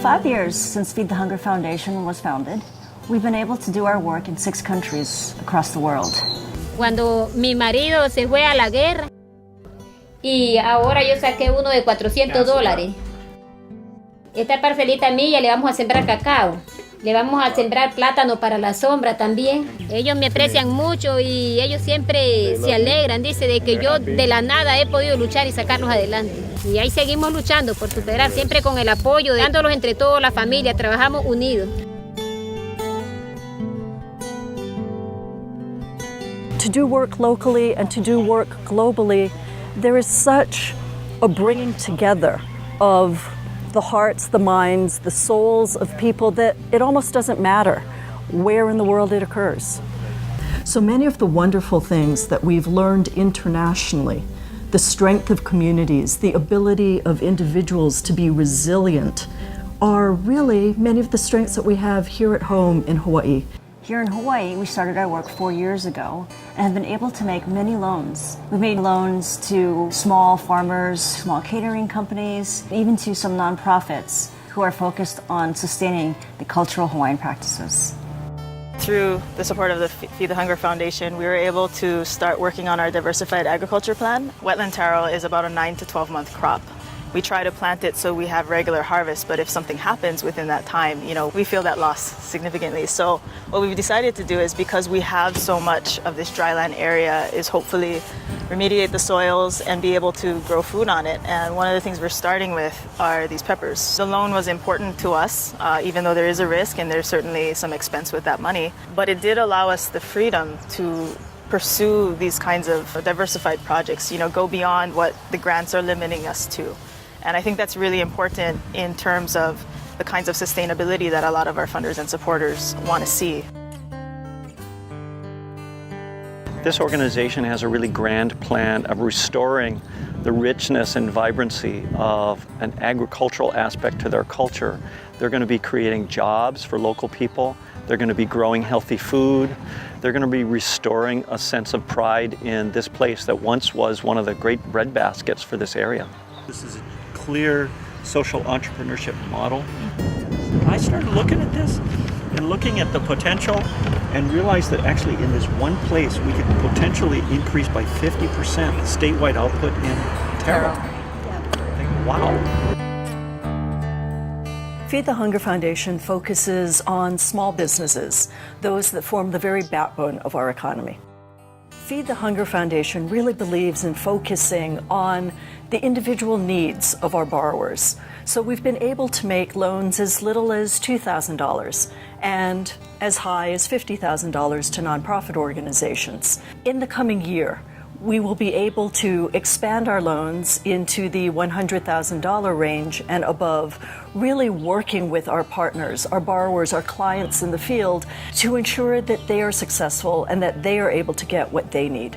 5 years since Feed the Hunger Foundation was founded, we've been able to do our work in 6 countries across the world. Cuando mi marido se fue a la guerra y ahora yo saqué uno de $400. Esta parcelita mía le vamos a sembrar cacao, le vamos a sembrar plátano para la sombra también. Ellos me aprecian mucho y ellos siempre se alegran, dice, de que yo de la nada he podido luchar y sacarlos adelante. Y ahí seguimos luchando por superar, siempre con el apoyo, dándolos entre todos, la familia, trabajamos unidos. To do work locally and to do work globally, there is such a bringing together of the hearts, the minds, the souls of people that it almost doesn't matter where in the world it occurs. So many of the wonderful things that we've learned internationally, the strength of communities, the ability of individuals to be resilient, are really many of the strengths that we have here at home in Hawaii. Here in Hawaii, we started our work 4 years ago and have been able to make many loans. We've made loans to small farmers, small catering companies, even to some nonprofits who are focused on sustaining the cultural Hawaiian practices. Through the support of the Feed the Hunger Foundation, we were able to start working on our diversified agriculture plan. Wetland taro is about a 9 to 12 month crop. We try to plant it so we have regular harvest, but if something happens within that time, we feel that loss significantly. So what we've decided to do is, because we have so much of this dryland area, is hopefully remediate the soils and be able to grow food on it. And one of the things we're starting with are these peppers. The loan was important to us, even though there is a risk and there's certainly some expense with that money, but it did allow us the freedom to pursue these kinds of diversified projects, go beyond what the grants are limiting us to. And I think that's really important in terms of the kinds of sustainability that a lot of our funders and supporters want to see. This organization has a really grand plan of restoring the richness and vibrancy of an agricultural aspect to their culture. They're going to be creating jobs for local people. They're going to be growing healthy food. They're going to be restoring a sense of pride in this place that once was one of the great breadbaskets for this area. This is a clear social entrepreneurship model. I started looking at this and looking at the potential and realized that actually in this one place we could potentially increase by 50% the statewide output in taro. Wow. Feed the Hunger Foundation focuses on small businesses, those that form the very backbone of our economy. Feed the Hunger Foundation really believes in focusing on the individual needs of our borrowers. So we've been able to make loans as little as $2,000 and as high as $50,000 to nonprofit organizations. In the coming year, we will be able to expand our loans into the $100,000 range and above, really working with our partners, our borrowers, our clients in the field to ensure that they are successful and that they are able to get what they need.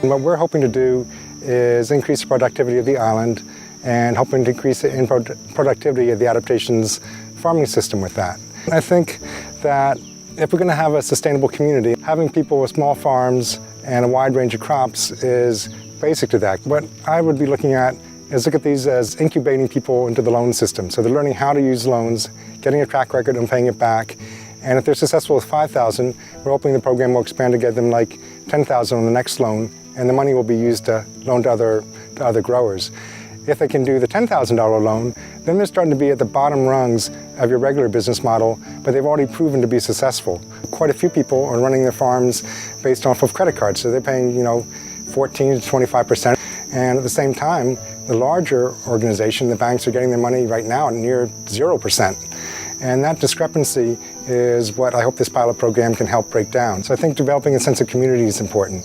What we're hoping to do is increase the productivity of the island and hoping to increase the productivity of the adaptations farming system with that. I think that if we're going to have a sustainable community, having people with small farms and a wide range of crops is basic to that. What I would be looking at is look at these as incubating people into the loan system. So they're learning how to use loans, getting a track record and paying it back. And if they're successful with $5,000, we're hoping the program will expand to get them like $10,000 on the next loan, and the money will be used to loan to other growers. If they can do the $10,000 loan, then they're starting to be at the bottom rungs of your regular business model, but they've already proven to be successful. Quite a few people are running their farms based off of credit cards, so they're paying 14 to 25%. And at the same time, the larger organization, the banks are getting their money right now at near 0%. And that discrepancy is what I hope this pilot program can help break down. So I think developing a sense of community is important.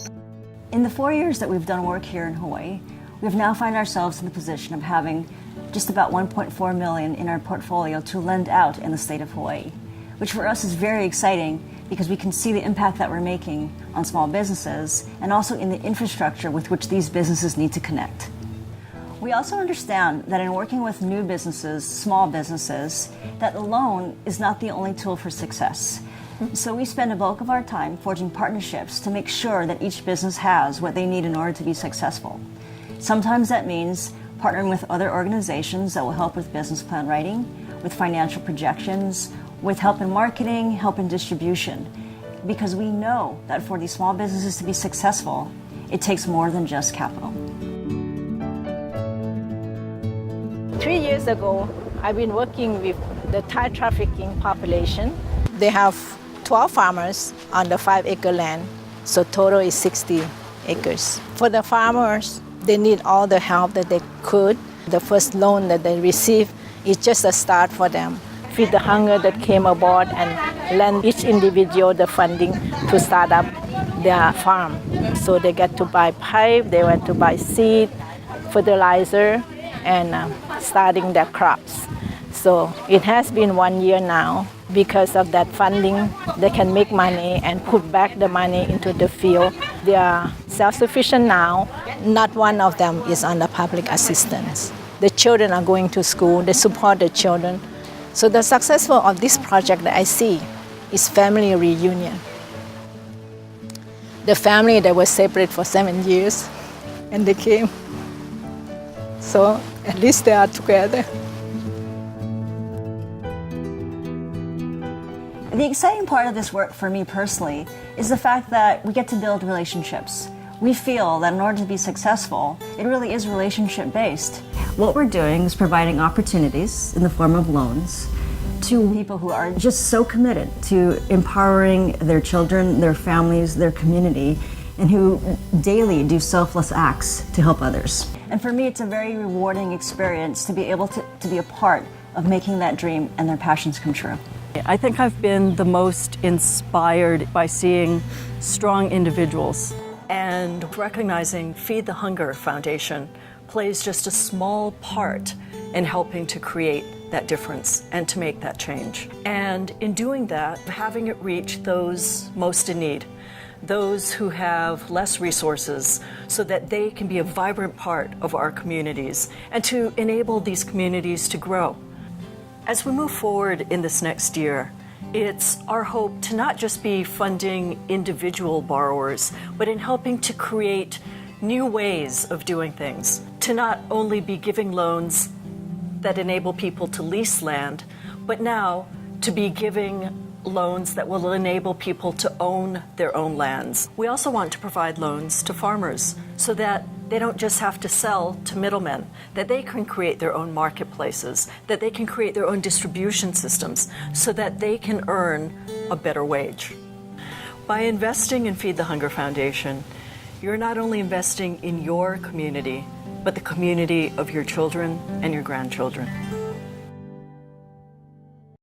In the 4 years that we've done work here in Hawaii, we've now found ourselves in the position of having just about $1.4 million in our portfolio to lend out in the state of Hawaii, which for us is very exciting because we can see the impact that we're making on small businesses and also in the infrastructure with which these businesses need to connect. We also understand that in working with new businesses, small businesses, that a loan is not the only tool for success. So we spend a bulk of our time forging partnerships to make sure that each business has what they need in order to be successful. Sometimes that means partnering with other organizations that will help with business plan writing, with financial projections, with help in marketing, help in distribution. Because we know that for these small businesses to be successful, it takes more than just capital. 3 years ago, I've been working with the Thai trafficking population. They have 12 farmers on the 5-acre land, so total is 60 acres. For the farmers, they need all the help that they could. The first loan that they receive is just a start for them. Feed the Hunger that came aboard and lend each individual the funding to start up their farm. So they get to buy pipe, they went to buy seed, fertilizer, and starting their crops. So it has been 1 year now. Because of that funding, they can make money and put back the money into the field. They are self-sufficient now. Not one of them is under public assistance. The children are going to school, they support the children. So the success of this project that I see is family reunion. The family that was separate for 7 years, and they came. So at least they are together. The exciting part of this work for me personally is the fact that we get to build relationships. We feel that in order to be successful, it really is relationship based. What we're doing is providing opportunities in the form of loans to people who are just so committed to empowering their children, their families, their community, and who daily do selfless acts to help others. And for me, it's a very rewarding experience to be able to be a part of making that dream and their passions come true. I think I've been the most inspired by seeing strong individuals, and recognizing Feed the Hunger Foundation plays just a small part in helping to create that difference and to make that change. And in doing that, having it reach those most in need, those who have less resources, so that they can be a vibrant part of our communities and to enable these communities to grow. As we move forward in this next year, it's our hope to not just be funding individual borrowers, but in helping to create new ways of doing things, to not only be giving loans that enable people to lease land, but now to be giving loans that will enable people to own their own lands. We also want to provide loans to farmers so that they don't just have to sell to middlemen, that they can create their own marketplaces, that they can create their own distribution systems so that they can earn a better wage. By investing in Feed the Hunger Foundation, you're not only investing in your community, but the community of your children and your grandchildren.